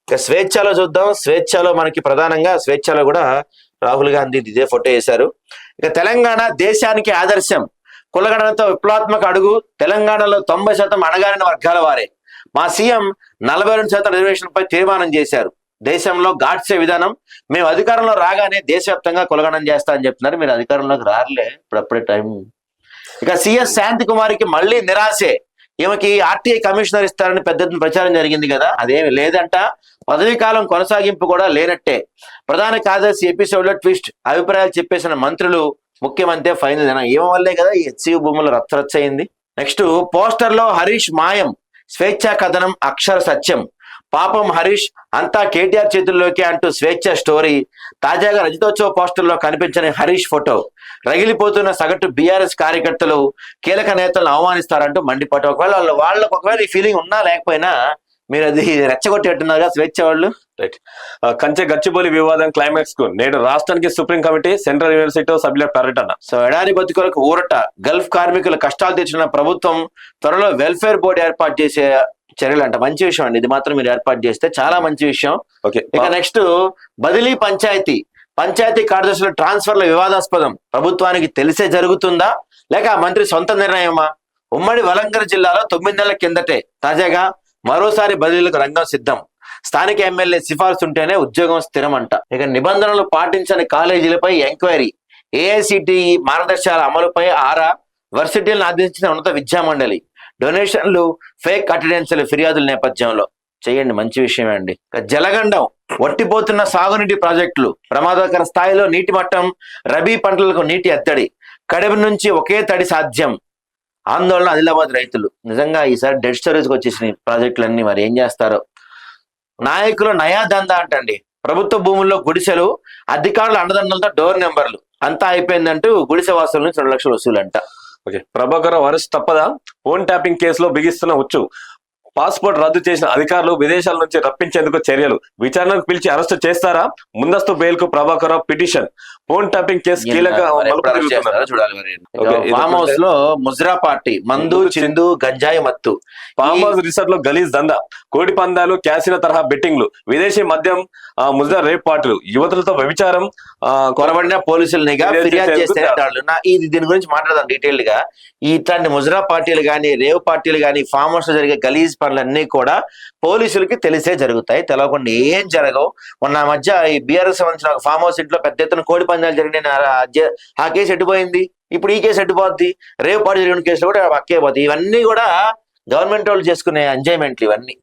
ఇక స్వేచ్ఛలో చూద్దాం. స్వేచ్ఛలో మనకి ప్రధానంగా స్వేచ్ఛలో కూడా రాహుల్ గాంధీ ఇదే ఫోటో వేశారు. ఇక తెలంగాణ దేశానికి ఆదర్శం, కులగణనతో విప్లవాత్మక అడుగు, తెలంగాణలో 90% అణగారిన వర్గాల వారే. మా సీఎం 42% రిజర్వేషన్పై తీర్మానం చేశారు. దేశంలో గాడ్సే విధానం, మేము అధికారంలో రాగానే దేశవ్యాప్తంగా కులగణన చేస్తా అని చెప్తున్నారు. మీరు అధికారంలోకి రారులే, ఇప్పుడప్పుడే టైం. ఇక సిఎస్ శాంతి కుమార్కి మళ్ళీ నిరాశే. ఈమెకి ఆర్టీఐ కమిషనర్ ఇస్తారని పెద్ద ఎత్తున ప్రచారం జరిగింది కదా, అదేమి లేదంట. పదవీ కాలం కొనసాగింపు కూడా లేనట్టే. ప్రధాన కార్యదర్శి ఎపిసోడ్ లో ట్విస్ట్, అభిప్రాయాలు చెప్పేసిన మంత్రులు, ముఖ్యమంత్రి ఫైనల్ జనం. ఏమ వల్లే కదా ఈ హెచ్సియు భూములు రచ్చరచ్చ అయింది. నెక్స్ట్ పోస్టర్ లో హరీష్ మాయం, స్వేచ్ఛా కథనం అక్షర సత్యం. పాపం హరీష్, అంతా కేటీఆర్ చేతుల్లోకి అంటూ స్వేచ్ఛ స్టోరీ. తాజాగా రజతోత్సవ పోస్టర్ లో కనిపించని హరీష్ ఫోటో. రగిలిపోతున్న సగటు బీఆర్ఎస్ కార్యకర్తలు కీలక నేతలను అవమానిస్తారంటూ మండిపాటు. వాళ్ళకు ఒకవేళ ఈ ఫీలింగ్ ఉన్నా లేకపోయినా మీరు అది రెచ్చగొట్టేట్టున్నారుగా స్వేచ్ఛ వాళ్ళు. రైట్. కంచె గచ్చిబౌలి వివాదం క్లైమాక్స్ కు నేడు రాష్ట్రానికి సుప్రీం కమిటీ, సెంట్రల్ యూనివర్సిటీ సభ్యుల పర్యటన. సో ఎడారి బతుకులకు ఊరట, గల్ఫ్ కార్మికుల కష్టాలు తెచ్చిన ప్రభుత్వం త్వరలో వెల్ఫేర్ బోర్డు ఏర్పాటు చేసే చర్యలు అంట. మంచి విషయం అండి, ఇది మాత్రం మీరు ఏర్పాటు చేస్తే చాలా మంచి విషయం. ఓకే. ఇక నెక్స్ట్ బదిలీ పంచాయతీ కార్యదర్శుల ట్రాన్స్ఫర్ల వివాదాస్పదం. ప్రభుత్వానికి తెలిసే జరుగుతుందా లేక మంత్రి సొంత నిర్ణయమా? ఉమ్మడి వలంగర్ జిల్లాలో 9 నెలల కిందటే తాజాగా మరోసారి బదిలీలకు రంగం సిద్ధం. స్థానిక ఎమ్మెల్యే సిఫార్సు ఉంటేనే ఉద్యోగం స్థిరం అంట. ఇక నిబంధనలు పాటించని కాలేజీలపై ఎంక్వైరీ, ఏఐసిటిఈ మార్గదర్శకాల అమలుపై ఆరా, వర్సిటీలను ఆదేశించిన ఉన్నత విద్యామండలి. డొనేషన్లు, ఫేక్ అటెండెన్స్ల ఫిర్యాదుల నేపథ్యంలో చేయండి, మంచి విషయమే అండి. జలగండం, వట్టిపోతున్న సాగునీటి ప్రాజెక్టులు, ప్రమాదకర స్థాయిలో నీటి మట్టం, రబీ పంటలకు నీటి ఎత్తడి, కడెం నుంచి ఒకే తడి సాధ్యం. ఆందోళన ఆదిలాబాద్ రైతులు. నిజంగా ఈసారి డెడ్ స్టోరేజ్కి వచ్చేసినాయి ప్రాజెక్టులన్నీ, మరి ఏం చేస్తారో. నాయకులు నయా దందా అంటండి. ప్రభుత్వ భూముల్లో గుడిసెలు, అధికారుల అండదండలతో డోర్ నెంబర్లు, అంతా అయిపోయిందంటూ గుడిసె వాసుల నుంచి 2 లక్షలు వసూలంట. ఓకే. ప్రభాకర్ అరెస్ట్ తప్పదా? ఫోన్ ట్యాపింగ్ కేసులో బిగిస్తున్న ఉచ్చు. పాస్పోర్ట్ రద్దు చేసిన అధికారులు విదేశాల నుంచి రప్పించేందుకు చర్యలు. విచారణకు పిలిచి అరెస్టు చేస్తారా? ముందస్తు బెయిల్ కు Prabhakar petition. Phone tapping case కీలక ఫామ్ హౌస్ లో ముజ్రా పార్టీ, మందు చిందు గంజాయి మత్తు. ఫామ్ హౌస్ రిసార్ట్ లో గలీజ్ దందా, కోడి పందాలు, క్యాసినో తరహా బెట్టింగ్లు, విదేశీ మద్యం, ముజ్రా రేప్ పార్టీలు, యువతులతో వ్యభిచారం, కొనబడిన పోలీసులు నిఘా, ఫిర్యాదు చేస్తే ఇది దీని గురించి మాట్లాడదాం డీటెయిల్డ్ గా. ఇట్లాంటి ముజ్రా పార్టీలు గానీ, రేవ్ పార్టీలు గానీ, ఫామ్ హౌస్ లో జరిగే గలీజ్ పనులన్నీ కూడా పోలీసులకి తెలిసే జరుగుతాయి, తెలవకుండా ఏం జరగవు. మొన్న మధ్య ఈ బీఆర్ఎస్ సంబంధించిన ఫామ్ హౌస్ ఇంట్లో పెద్ద ఎత్తున కోడి పందాలు జరిగిన ఆ కేసు ఎట్టిపోయింది, ఇప్పుడు ఈ కేసు ఎట్టిపోద్ది, రేవ్ పార్టీ జరిగిన కేసులో కూడా అక్కే పోద్ది. ఇవన్నీ కూడా గవర్నమెంట్ వాళ్ళు చేసుకునే ఎంజాయ్మెంట్లు ఇవన్నీ.